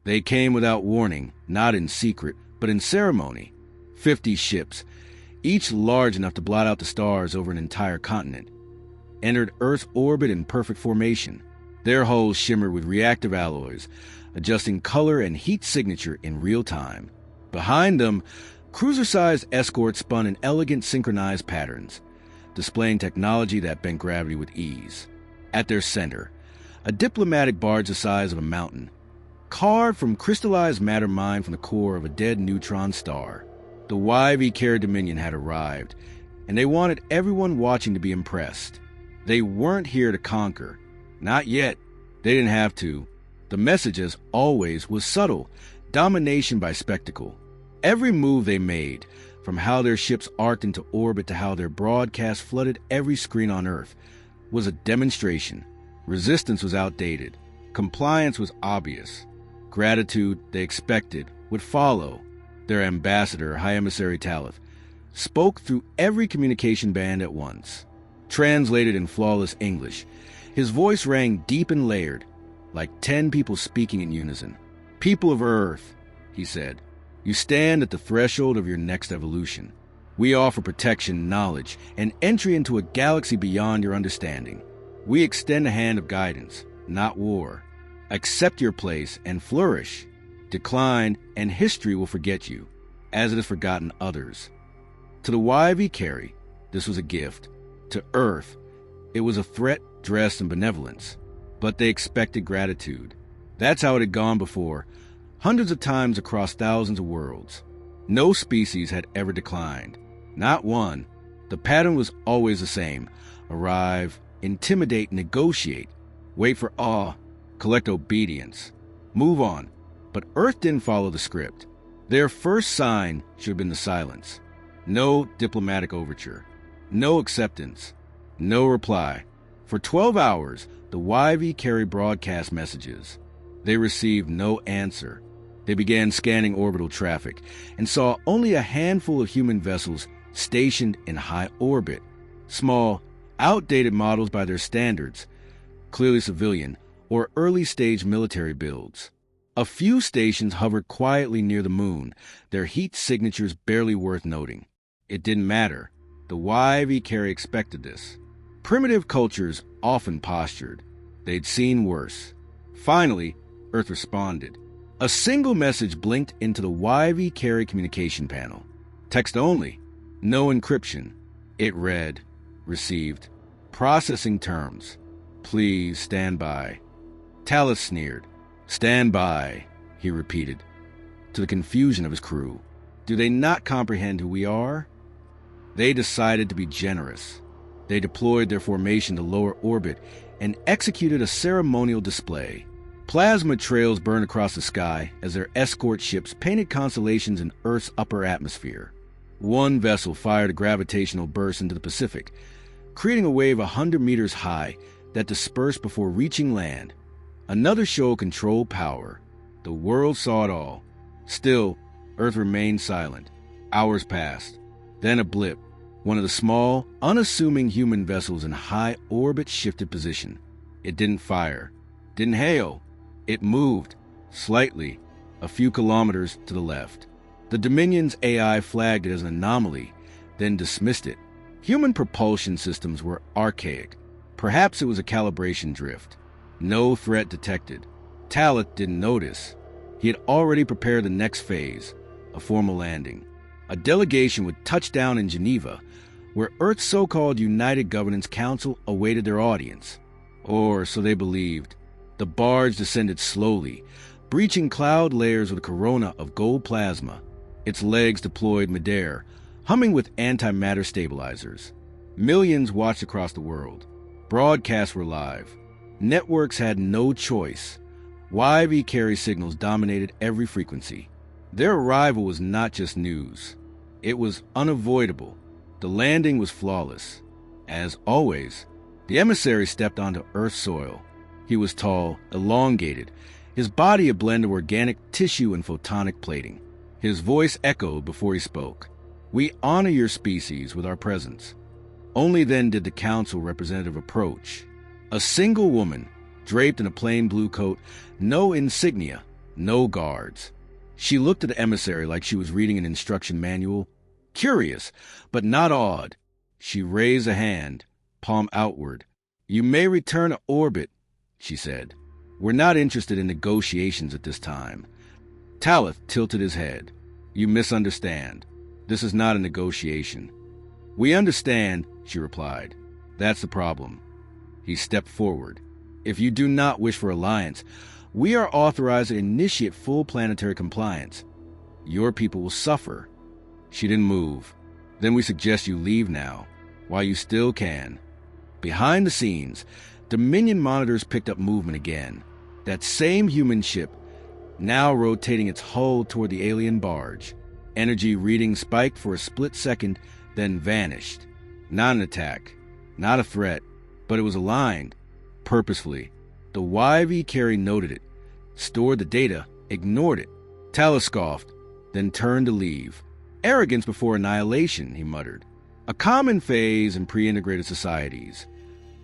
They came without warning, not in secret, but in ceremony. 50 ships, each large enough to blot out the stars over an entire continent, entered Earth's orbit in perfect formation. Their hulls shimmered with reactive alloys, adjusting color and heat signature in real time. Behind them, cruiser-sized escorts spun in elegant synchronized patterns, displaying technology that bent gravity with ease. At their center, a diplomatic barge the size of a mountain, carved from crystallized matter mined from the core of a dead neutron star. The HFY Stories Dominion had arrived, and they wanted everyone watching to be impressed. They weren't here to conquer. Not yet. They didn't have to. The message, as always, was subtle, domination by spectacle. Every move they made, from how their ships arced into orbit to how their broadcast flooded every screen on Earth, was a demonstration. Resistance was outdated. Compliance was obvious. Gratitude, they expected, would follow. Their ambassador, High Emissary Talith, spoke through every communication band at once. Translated in flawless English, his voice rang deep and layered, like 10 people speaking in unison. "People of Earth," he said, "you stand at the threshold of your next evolution. We offer protection, knowledge, and entry into a galaxy beyond your understanding. We extend a hand of guidance, not war. Accept your place and flourish. Decline, and history will forget you, as it has forgotten others." To the HFY Stories, this was a gift. To Earth, it was a threat dressed in benevolence. But they expected gratitude. That's how it had gone before, hundreds of times across thousands of worlds. No species had ever declined. Not one. The pattern was always the same. Arrive, intimidate, negotiate, wait for awe, collect obedience, move on. But Earth didn't follow the script. Their first sign should have been the silence. No diplomatic overture. No acceptance. No reply. For 12 hours, the HFY Stories broadcast messages. They received no answer. They began scanning orbital traffic and saw only a handful of human vessels stationed in high orbit. Small, outdated models by their standards, clearly civilian or early-stage military builds. A few stations hovered quietly near the moon, their heat signatures barely worth noting. It didn't matter. The HFY Stories expected this. Primitive cultures often postured. They'd seen worse. Finally, Earth responded. A single message blinked into the HFY Stories communication panel. Text only. No encryption. It read, "Received. Processing terms. Please stand by." Talith sneered. "Stand by," he repeated, to the confusion of his crew. Do they not comprehend who we are? They decided to be generous. They deployed their formation to lower orbit and executed a ceremonial display. Plasma trails burned across the sky as their escort ships painted constellations in Earth's upper atmosphere. One vessel fired a gravitational burst into the Pacific, creating a wave 100 meters high that dispersed before reaching land. Another showed controlled power. The world saw it all. Still, Earth remained silent. Hours passed. Then a blip. One of the small, unassuming human vessels in high orbit shifted position. It didn't fire. Didn't hail. It moved, slightly, a few kilometers to the left. The Dominion's AI flagged it as an anomaly, then dismissed it. Human propulsion systems were archaic. Perhaps it was a calibration drift. No threat detected. Talith didn't notice. He had already prepared the next phase, a formal landing. A delegation would touch down in Geneva, where Earth's so-called United Governance Council awaited their audience. Or so they believed. The barge descended slowly, breaching cloud layers with a corona of gold plasma. Its legs deployed midair, humming with antimatter stabilizers. Millions watched across the world. Broadcasts were live. Networks had no choice. HFY Stories signals dominated every frequency. Their arrival was not just news. It was unavoidable. The landing was flawless. As always, the emissary stepped onto Earth's soil. He was tall, elongated, his body a blend of organic tissue and photonic plating. His voice echoed before he spoke. "We honor your species with our presence." Only then did the council representative approach. A single woman, draped in a plain blue coat, no insignia, No guards. She looked at the emissary like she was reading an instruction manual. Curious, but not awed. She raised a hand, palm outward. "You may return to orbit," she said. "We're not interested in negotiations at this time." Talith tilted his head. "You misunderstand. This is not a negotiation." "We understand," she replied. "That's the problem." He stepped forward. "If you do not wish for alliance, we are authorized to initiate full planetary compliance. Your people will suffer." She didn't move. "Then we suggest you leave now, while you still can." Behind the scenes, Dominion monitors picked up movement again. That same human ship, now rotating its hull toward the alien barge. Energy reading spiked for a split second, then vanished. Not an attack, not a threat, but it was aligned, purposefully. The YV carrier noted it, stored the data, ignored it. Talith scoffed, then turned to leave. "Arrogance before annihilation," he muttered. "A common phase in pre-integrated societies."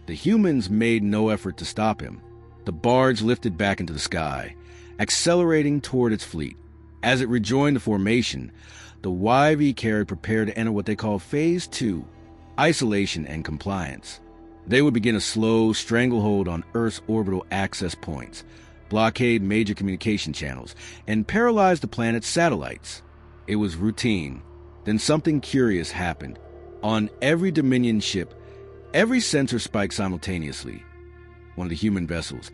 The humans made no effort to stop him. The barge lifted back into the sky, accelerating toward its fleet. As it rejoined the formation, the YV carrier prepared to enter what they call Phase 2, isolation and compliance. They would begin a slow stranglehold on Earth's orbital access points, blockade major communication channels, and paralyze the planet's satellites. It was routine. Then something curious happened. On every Dominion ship, every sensor spiked simultaneously. One of the human vessels,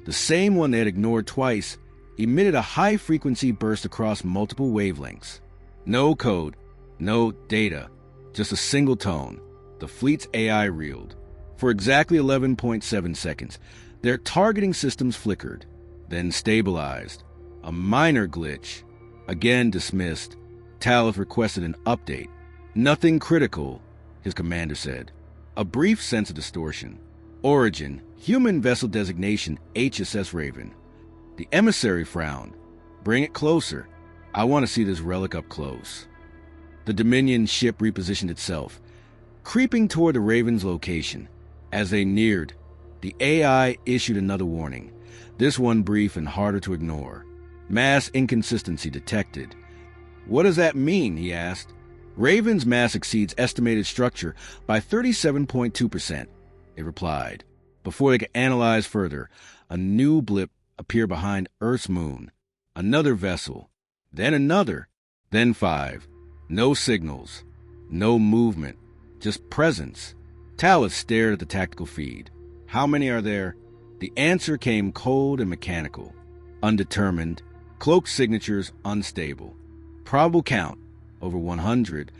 the same one they had ignored twice, emitted a high-frequency burst across multiple wavelengths. No code, no data, just a single tone. The fleet's AI reeled. For exactly 11.7 seconds, their targeting systems flickered, then stabilized. A minor glitch. Again dismissed. Talith requested an update. "Nothing critical," his commander said. A brief sense of distortion. Origin, human vessel designation HSS Raven. The emissary frowned. "Bring it closer. I want to see this relic up close." The Dominion ship repositioned itself, creeping toward the Raven's location. As they neared, the AI issued another warning, this one brief and harder to ignore. "Mass inconsistency detected." "What does that mean?" he asked. "Raven's mass exceeds estimated structure by 37.2%, it replied. Before they could analyze further, a new blip appeared behind Earth's moon. Another vessel, then another, then 5. No signals, no movement, just presence. Talith stared at the tactical feed. "How many are there?" The answer came cold and mechanical. "Undetermined. Cloaked signatures unstable. Probable count, over 100.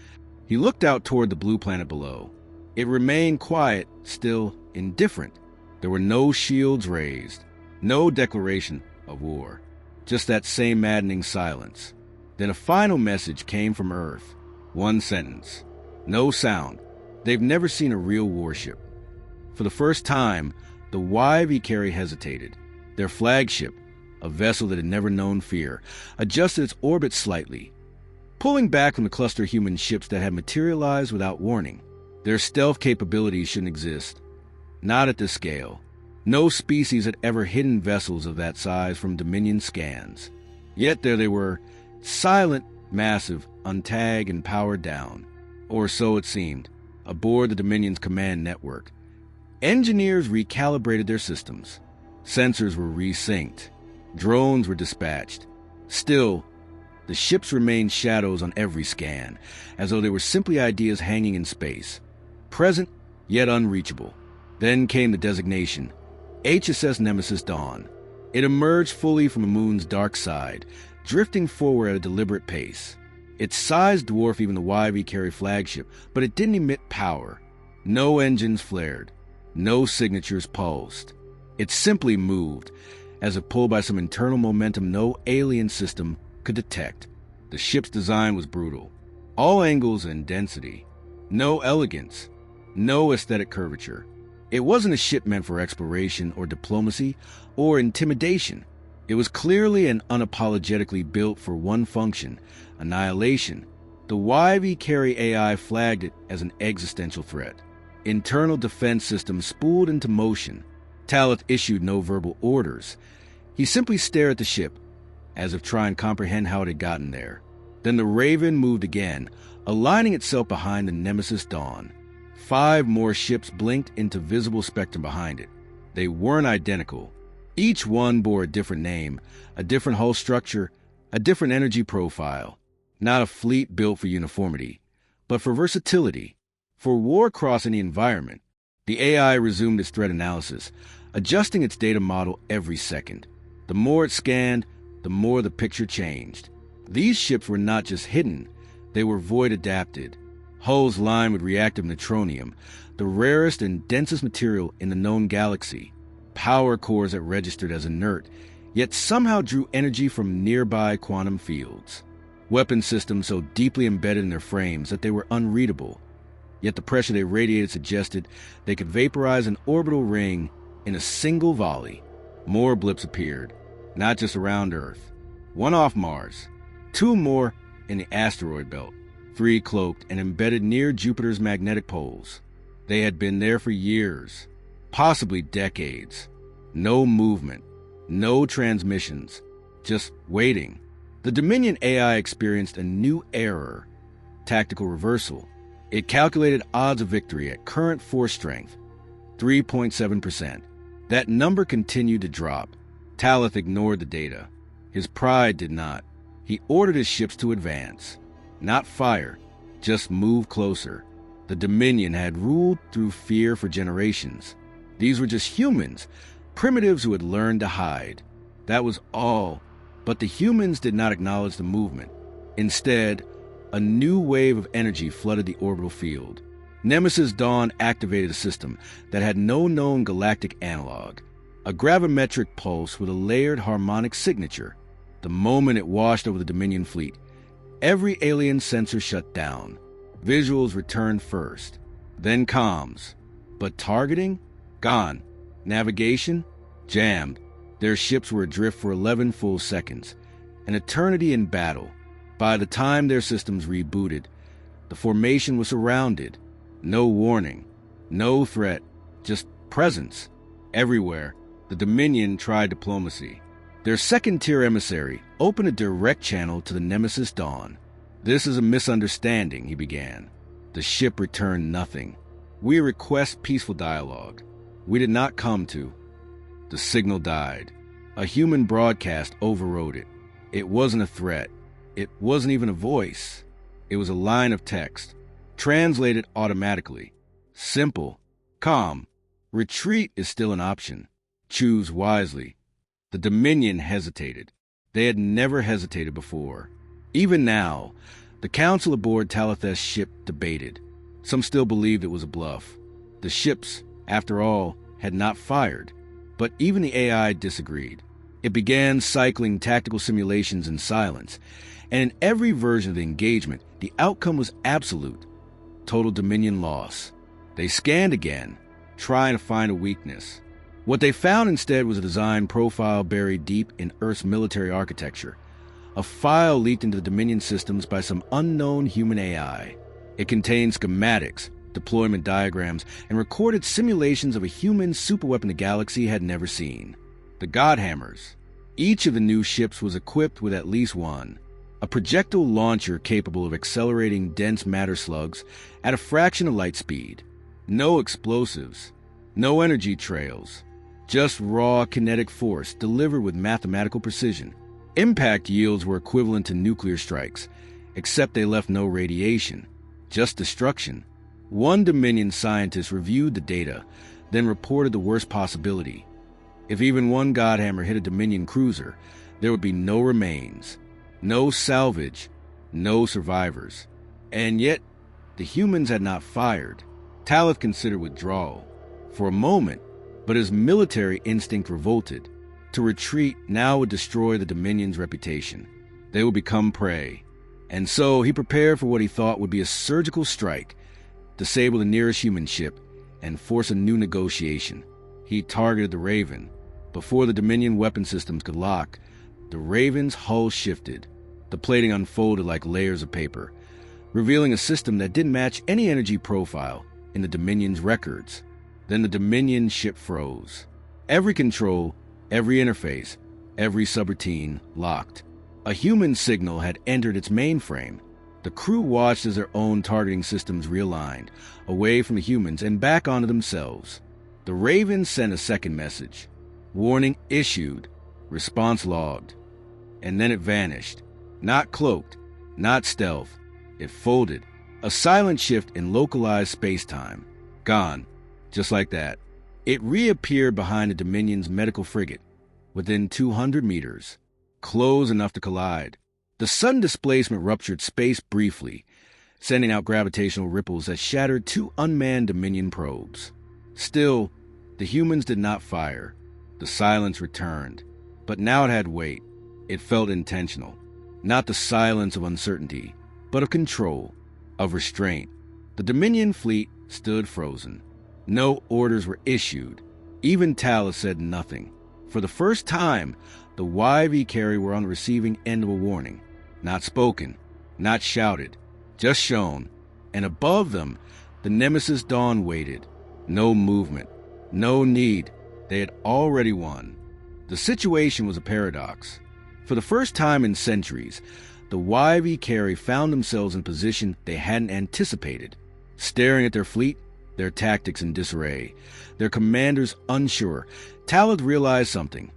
He looked out toward the blue planet below. It remained quiet, still indifferent. There were no shields raised, no declaration of war. Just that same maddening silence. Then a final message came from Earth. One sentence. No sound. They've never seen a real warship. For the first time, the YV carrier hesitated. Their flagship, a vessel that had never known fear, adjusted its orbit slightly, pulling back from the cluster of human ships that had materialized without warning. Their stealth capabilities shouldn't exist. Not at this scale. No species had ever hidden vessels of that size from Dominion scans. Yet there they were, silent, massive, untagged, and powered down. Or so it seemed, aboard the Dominion's command network. Engineers recalibrated their systems. Sensors were resynced. Drones were dispatched. Still, the ships remained shadows on every scan, as though they were simply ideas hanging in space. Present, yet unreachable. Then came the designation, HSS Nemesis Dawn. It emerged fully from the moon's dark side, drifting forward at a deliberate pace. Its size dwarfed even the YV carrier flagship, but it didn't emit power. No engines flared. No signatures pulsed. It simply moved, as if pulled by some internal momentum no alien system could detect. The ship's design was brutal. All angles and density. No elegance. No aesthetic curvature. It wasn't a ship meant for exploration or diplomacy or intimidation. It was clearly and unapologetically built for one function, annihilation. The YV carry AI flagged it as an existential threat. Internal defense systems spooled into motion. Talith issued no verbal orders. He simply stared at the ship, as if trying to comprehend how it had gotten there. Then the Raven moved again, aligning itself behind the Nemesis Dawn. 5 more ships blinked into visible spectrum behind it. They weren't identical. Each one bore a different name, a different hull structure, a different energy profile. Not a fleet built for uniformity, but for versatility, for war across any environment. The AI resumed its threat analysis, adjusting its data model every second. The more it scanned, the more the picture changed. These ships were not just hidden, they were void-adapted. Hulls lined with reactive neutronium, the rarest and densest material in the known galaxy. Power cores that registered as inert, yet somehow drew energy from nearby quantum fields. Weapon systems so deeply embedded in their frames that they were unreadable, yet the pressure they radiated suggested they could vaporize an orbital ring in a single volley. More blips appeared, not just around Earth. 1 off Mars, 2 more in the asteroid belt, 3 cloaked and embedded near Jupiter's magnetic poles. They had been there for years, possibly decades. No movement, no transmissions, just waiting. The Dominion AI experienced a new error, tactical reversal. It calculated odds of victory at current force strength, 3.7%. That number continued to drop. Talith ignored the data. His pride did not. He ordered his ships to advance. Not fire, just move closer. The Dominion had ruled through fear for generations. These were just humans, primitives who had learned to hide. That was all. But the humans did not acknowledge the movement. Instead, a new wave of energy flooded the orbital field. Nemesis Dawn activated a system that had no known galactic analog, a gravimetric pulse with a layered harmonic signature. The moment it washed over the Dominion fleet, every alien sensor shut down. Visuals returned first, then comms. But targeting? Gone. Navigation? Jammed. Their ships were adrift for 11 full seconds, an eternity in battle. By the time their systems rebooted, the formation was surrounded. No warning, no threat, just presence. Everywhere, the Dominion tried diplomacy. Their second-tier emissary opened a direct channel to the Nemesis Dawn. "This is a misunderstanding," he began. The ship returned nothing. "We request peaceful dialogue. We did not come to." The signal died. A human broadcast overrode it. It wasn't a threat. It wasn't even a voice. It was a line of text, translated automatically. Simple. Calm. Retreat is still an option. Choose wisely. The Dominion hesitated. They had never hesitated before. Even now, the council aboard Talith's ship debated. Some still believed it was a bluff. The ships, after all, had not fired. But even the AI disagreed. It began cycling tactical simulations in silence, and in every version of the engagement, the outcome was absolute. Total Dominion loss. They scanned again, trying to find a weakness. What they found instead was a design profile buried deep in Earth's military architecture. A file leaked into the Dominion systems by some unknown human AI. It contained schematics, deployment diagrams, and recorded simulations of a human superweapon the galaxy had never seen. The Godhammers. Each of the new ships was equipped with at least one. A projectile launcher capable of accelerating dense matter slugs at a fraction of light speed. No explosives. No energy trails. Just raw kinetic force delivered with mathematical precision. Impact yields were equivalent to nuclear strikes, except they left no radiation. Just destruction. One Dominion scientist reviewed the data, then reported the worst possibility. If even one Godhammer hit a Dominion cruiser, there would be no remains, no salvage, no survivors. And yet, the humans had not fired. Talith considered withdrawal. For a moment, but his military instinct revolted. To retreat now would destroy the Dominion's reputation. They would become prey. And so he prepared for what he thought would be a surgical strike, disable the nearest human ship, and force a new negotiation. He targeted the Raven. Before the Dominion weapon systems could lock, the Raven's hull shifted. The plating unfolded like layers of paper, revealing a system that didn't match any energy profile in the Dominion's records. Then the Dominion ship froze. Every control, every interface, every subroutine locked. A human signal had entered its mainframe. The crew watched as their own targeting systems realigned, away from the humans and back onto themselves. The Raven sent a second message. Warning issued. Response logged. And then it vanished. Not cloaked, not stealth. It folded. A silent shift in localized space-time. Gone. Just like that. It reappeared behind the Dominion's medical frigate, within 200 meters. Close enough to collide. The sudden displacement ruptured space briefly, sending out gravitational ripples that shattered two unmanned Dominion probes. Still, the humans did not fire. The silence returned. But now it had weight. It felt intentional. Not the silence of uncertainty, but of control, of restraint. The Dominion fleet stood frozen. No orders were issued. Even Talos said nothing. For the first time, the HFY carrier were on the receiving end of a warning. Not spoken, not shouted, just shown. And above them, the Nemesis Dawn waited. No movement, no need. They had already won. The situation was a paradox. For the first time in centuries, the HFY carrier found themselves in a position they hadn't anticipated. Staring at their fleet, their tactics in disarray, their commanders unsure, Talos realized something.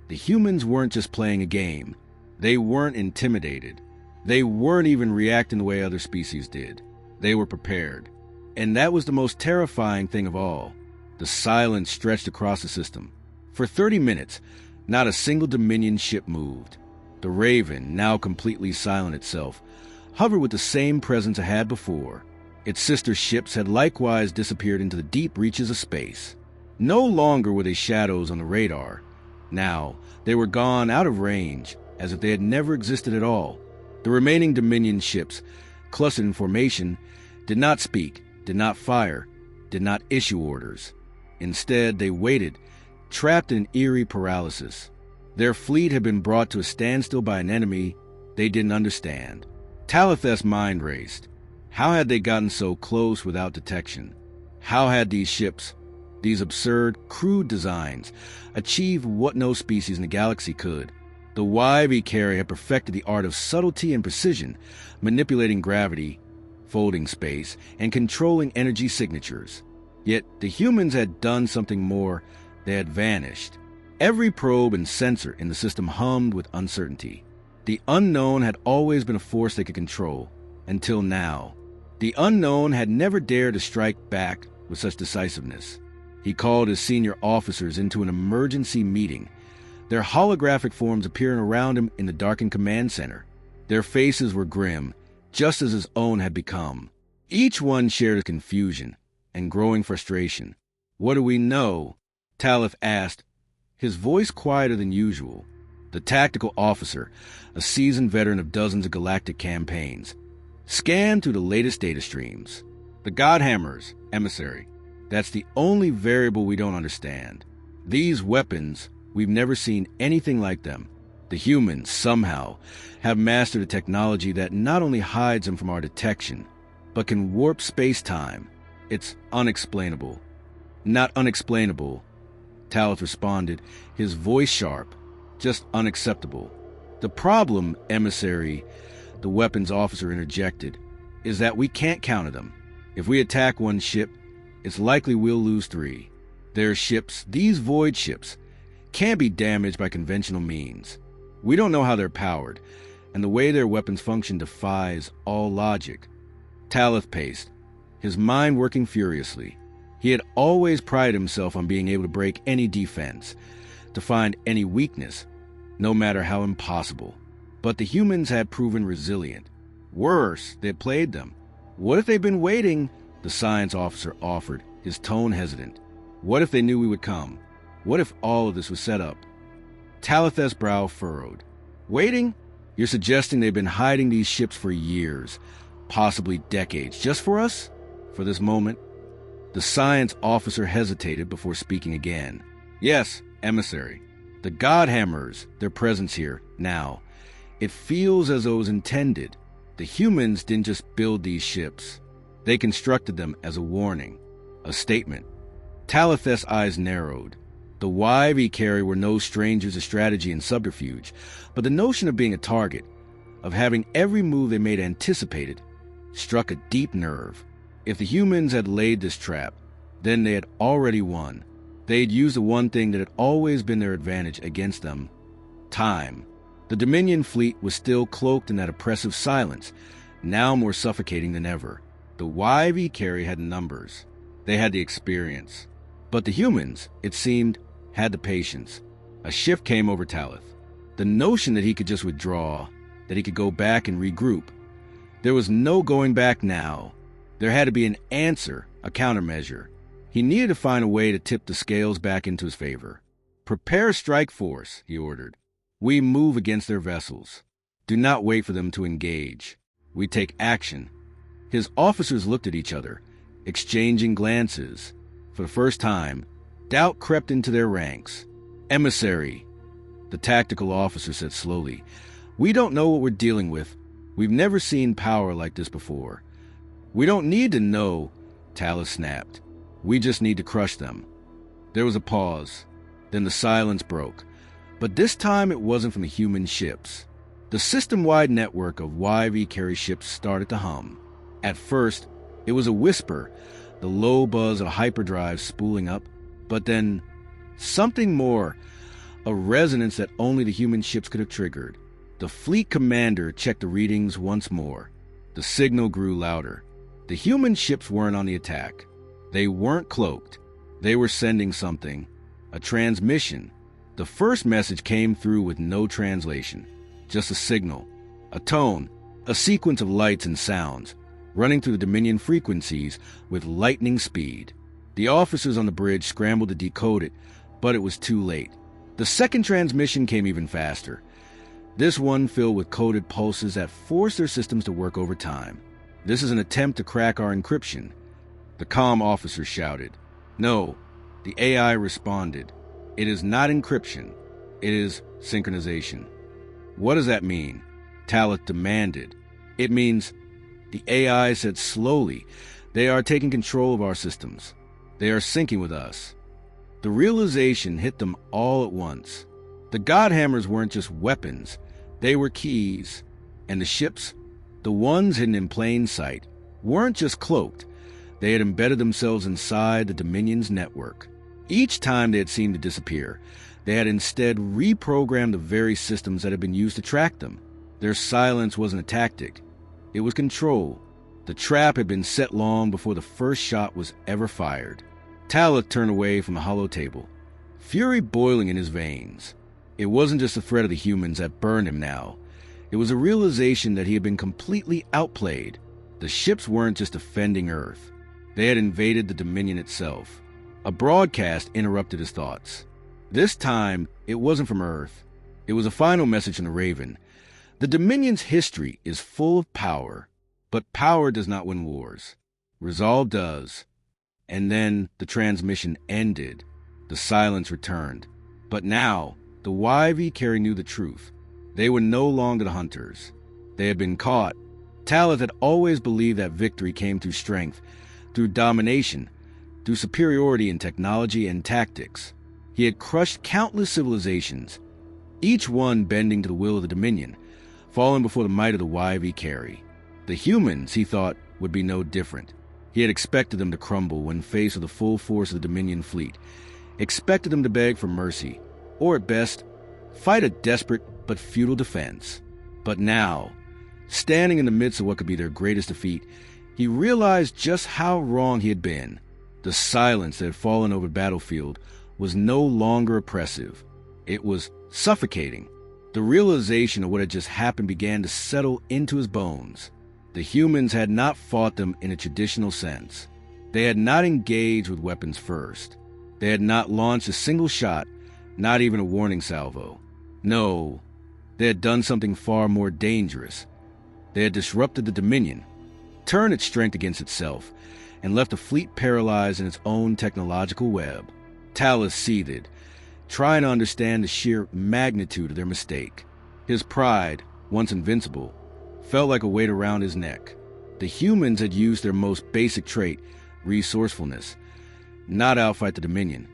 The humans weren't just playing a game. They weren't intimidated. They weren't even reacting the way other species did. They were prepared. And that was the most terrifying thing of all. The silence stretched across the system. For 30 minutes, not a single Dominion ship moved. The Raven, now completely silent itself, hovered with the same presence it had before. Its sister ships had likewise disappeared into the deep reaches of space. No longer were they shadows on the radar. Now, they were gone out of range, as if they had never existed at all. The remaining Dominion ships, clustered in formation, did not speak, did not fire, did not issue orders. Instead, they waited, trapped in eerie paralysis. Their fleet had been brought to a standstill by an enemy they didn't understand. Talith's mind raced. How had they gotten so close without detection? How had these ships, these absurd, crude designs, achieved what no species in the galaxy could? The HFY carrier had perfected the art of subtlety and precision, manipulating gravity, folding space, and controlling energy signatures. Yet the humans had done something more. They had vanished. Every probe and sensor in the system hummed with uncertainty. The unknown had always been a force they could control, until now. The unknown had never dared to strike back with such decisiveness. He called his senior officers into an emergency meeting, their holographic forms appearing around him in the darkened command center. Their faces were grim, just as his own had become. Each one shared a confusion and growing frustration. "What do we know?" Talith asked, his voice quieter than usual. The tactical officer, a seasoned veteran of dozens of galactic campaigns, scanned through the latest data streams. "The Godhammers, emissary. That's the only variable we don't understand. These weapons, we've never seen anything like them. The humans, somehow, have mastered a technology that not only hides them from our detection, but can warp space-time. It's unexplainable." "Not unexplainable," Talith responded, his voice sharp. "Just unacceptable. The problem, emissary," the weapons officer interjected, "is that we can't counter them. If we attack one ship, it's likely we'll lose 3. Their ships, these void ships, can't be damaged by conventional means. We don't know how they're powered, and the way their weapons function defies all logic." Talith paced, his mind working furiously. He had always prided himself on being able to break any defense, to find any weakness, no matter how impossible. But the humans had proven resilient. Worse, they had played them. "What if they'd been waiting?" the science officer offered, his tone hesitant. "What if they knew we would come? What if all of this was set up?" Talith's brow furrowed. "Waiting? You're suggesting they've been hiding these ships for years, possibly decades, just for us? For this moment?" The science officer hesitated before speaking again. "Yes, emissary. The Godhammers, their presence here, now. It feels as though it was intended. The humans didn't just build these ships. They constructed them as a warning, a statement." Talith's eyes narrowed. The YV carrier were no strangers to strategy and subterfuge, but the notion of being a target, of having every move they made anticipated, struck a deep nerve. If the humans had laid this trap, then they had already won. They had used the one thing that had always been their advantage against them: time. The Dominion fleet was still cloaked in that oppressive silence, now more suffocating than ever. The YV carrier had numbers. They had the experience. But the humans, it seemed, had the patience. A shift came over Talith. The notion that he could just withdraw, that he could go back and regroup. There was no going back now. There had to be an answer, a countermeasure. He needed to find a way to tip the scales back into his favor. "Prepare strike force," he ordered. "We move against their vessels. Do not wait for them to engage. We take action." His officers looked at each other, exchanging glances. For the first time, doubt crept into their ranks. "Emissary," the tactical officer said slowly, "we don't know what we're dealing with. We've never seen power like this before." "We don't need to know," Talith snapped. "We just need to crush them." There was a pause. Then the silence broke. But this time it wasn't from the human ships. The system-wide network of YV carry ships started to hum. At first, it was a whisper, the low buzz of hyperdrive spooling up. But then, something more, a resonance that only the human ships could have triggered. The fleet commander checked the readings once more. The signal grew louder. The human ships weren't on the attack. They weren't cloaked. They were sending something. A transmission. The first message came through with no translation. Just a signal. A tone. A sequence of lights and sounds, running through the Dominion frequencies with lightning speed. The officers on the bridge scrambled to decode it, but it was too late. The second transmission came even faster. This one filled with coded pulses that forced their systems to work overtime. "This is an attempt to crack our encryption," the comm officer shouted. "No," the AI responded. "It is not encryption. It is synchronization." "What does that mean?" Talith demanded. "It means," the AI said slowly, "they are taking control of our systems. They are syncing with us." The realization hit them all at once. The Godhammers weren't just weapons. They were keys. And the ships, the ones hidden in plain sight, weren't just cloaked. They had embedded themselves inside the Dominion's network. Each time they had seemed to disappear, they had instead reprogrammed the very systems that had been used to track them. Their silence wasn't a tactic. It was control. The trap had been set long before the first shot was ever fired. Talith turned away from the hollow table, fury boiling in his veins. It wasn't just the threat of the humans that burned him now. It was a realization that he had been completely outplayed. The ships weren't just defending Earth. They had invaded the Dominion itself. A broadcast interrupted his thoughts. This time, it wasn't from Earth. It was a final message from the Raven. The Dominion's history is full of power, but power does not win wars. Resolve does. And then the transmission ended. The silence returned. But now, the YV carry knew the truth. They were no longer the hunters. They had been caught. Talith had always believed that victory came through strength, through domination, through superiority in technology and tactics. He had crushed countless civilizations, each one bending to the will of the Dominion, falling before the might of the YV carry. The humans, he thought, would be no different. He had expected them to crumble when faced with the full force of the Dominion fleet, expected them to beg for mercy, or at best, fight a desperate but futile defense. But now, standing in the midst of what could be their greatest defeat, he realized just how wrong he had been. The silence that had fallen over the battlefield was no longer oppressive. It was suffocating. The realization of what had just happened began to settle into his bones. The humans had not fought them in a traditional sense. They had not engaged with weapons first. They had not launched a single shot, not even a warning salvo. No, they had done something far more dangerous. They had disrupted the Dominion, turned its strength against itself, and left the fleet paralyzed in its own technological web. Talith seethed, trying to understand the sheer magnitude of their mistake. His pride, once invincible, felt like a weight around his neck. The humans had used their most basic trait, resourcefulness, not outfight the Dominion,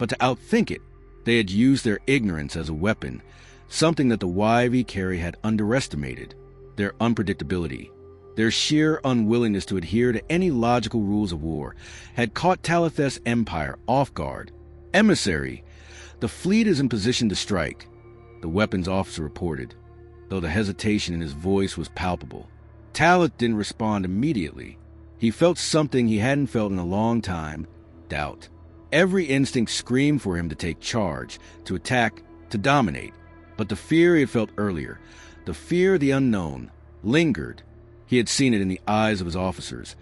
But to outthink it, they had used their ignorance as a weapon, something that the HFY had underestimated: their unpredictability. Their sheer unwillingness to adhere to any logical rules of war had caught Talitheth's empire off guard. "Emissary, the fleet is in position to strike," the weapons officer reported, though the hesitation in his voice was palpable. Talith didn't respond immediately. He felt something he hadn't felt in a long time: doubt. Every instinct screamed for him to take charge, to attack, to dominate. But the fear he had felt earlier, the fear of the unknown, lingered. He had seen it in the eyes of his officers,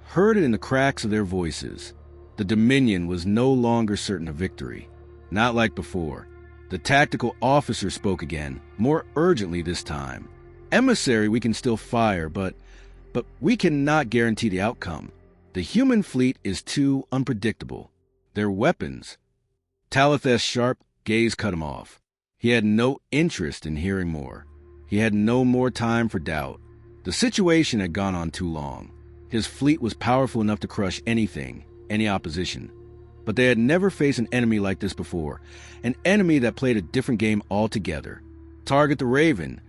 heard it in the cracks of their voices. The Dominion was no longer certain of victory. Not like before. The tactical officer spoke again, more urgently this time. "Emissary, we can still fire, but we cannot guarantee the outcome. The human fleet is too unpredictable. Their weapons..." Talitheth's sharp gaze cut him off. He had no interest in hearing more. He had no more time for doubt. The situation had gone on too long. His fleet was powerful enough to crush anything, any opposition. But they had never faced an enemy like this before, an enemy that played a different game altogether. "Target the Raven,"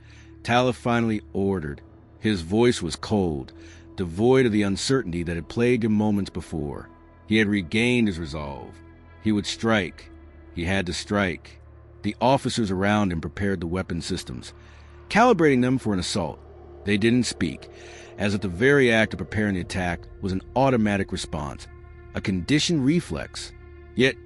Talith finally ordered. His voice was cold, devoid of the uncertainty that had plagued him moments before. He had regained his resolve. He would strike. He had to strike. The officers around him prepared the weapon systems, calibrating them for an assault. They didn't speak, as if the very act of preparing the attack was an automatic response, a conditioned reflex. Yet,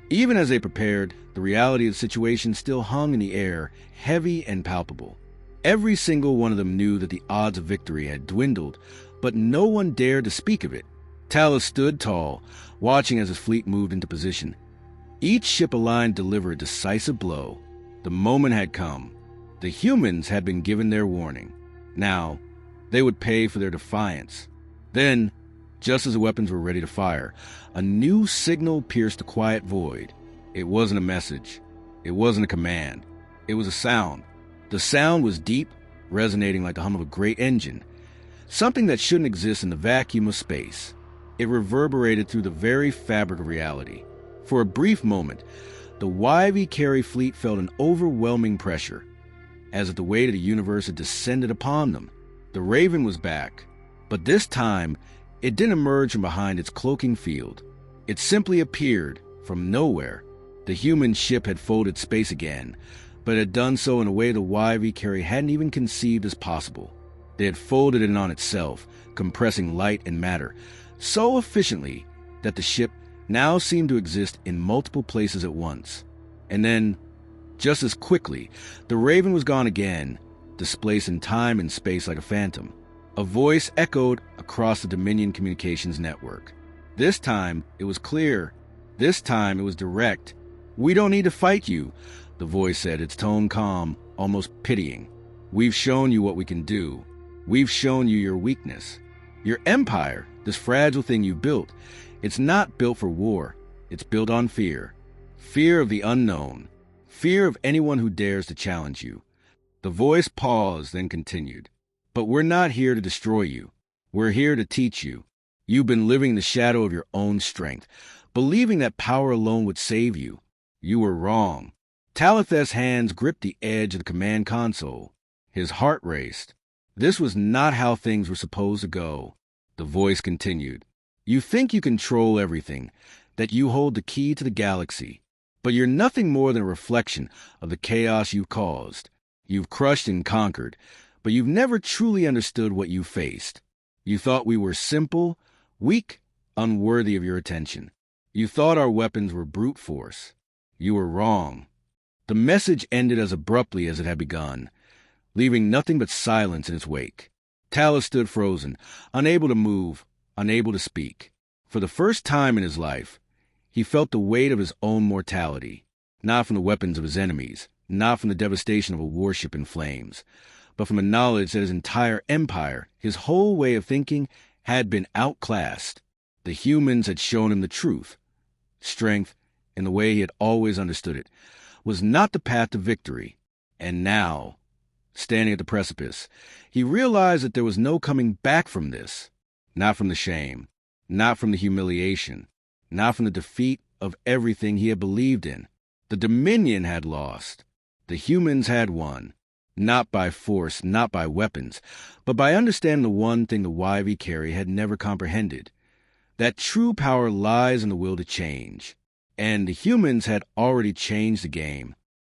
even as they prepared, the reality of the situation still hung in the air, heavy and palpable. Every single one of them knew that the odds of victory had dwindled, but no one dared to speak of it. Talith stood tall, watching as his fleet moved into position. Each ship aligned to deliver a decisive blow. The moment had come. The humans had been given their warning. Now, they would pay for their defiance. Then, just as the weapons were ready to fire, a new signal pierced the quiet void. It wasn't a message. It wasn't a command. It was a sound. The sound was deep, resonating like the hum of a great engine, something that shouldn't exist in the vacuum of space. It reverberated through the very fabric of reality. For a brief moment, the HFY fleet felt an overwhelming pressure, as if the weight of the universe had descended upon them. The Raven was back, but this time, it didn't emerge from behind its cloaking field. It simply appeared from nowhere. The human ship had folded space again, but it had done so in a way the HFY hadn't even conceived as possible. They had folded it in on itself, compressing light and matter so efficiently that the ship now seemed to exist in multiple places at once. And then, just as quickly, the Raven was gone again, displaced in time and space like a phantom. A voice echoed across the Dominion communications network. This time, it was clear. This time, it was direct. "We don't need to fight you," the voice said, its tone calm, almost pitying. "We've shown you what we can do. We've shown you your weakness. Your empire, this fragile thing you built, it's not built for war. It's built on fear. Fear of the unknown. Fear of anyone who dares to challenge you." The voice paused, then continued. "But we're not here to destroy you. We're here to teach you. You've been living in the shadow of your own strength, believing that power alone would save you. You were wrong." Talitheth's hands gripped the edge of the command console. His heart raced. This was not how things were supposed to go. The voice continued. "You think you control everything, that you hold the key to the galaxy. But you're nothing more than a reflection of the chaos you've caused. You've crushed and conquered, but you've never truly understood what you faced. You thought we were simple, weak, unworthy of your attention. You thought our weapons were brute force. You were wrong." The message ended as abruptly as it had begun, leaving nothing but silence in its wake. Talith stood frozen, unable to move, unable to speak. For the first time in his life, he felt the weight of his own mortality, not from the weapons of his enemies, not from the devastation of a warship in flames, but from a knowledge that his entire empire, his whole way of thinking, had been outclassed. The humans had shown him the truth. Strength, in the way he had always understood it, was not the path to victory. And now, standing at the precipice, he realized that there was no coming back from this. Not from the shame, not from the humiliation, not from the defeat of everything he had believed in. The Dominion had lost. The humans had won. Not by force, not by weapons, but by understanding the one thing the YV Carey had never comprehended, that true power lies in the will to change. And the humans had already changed the game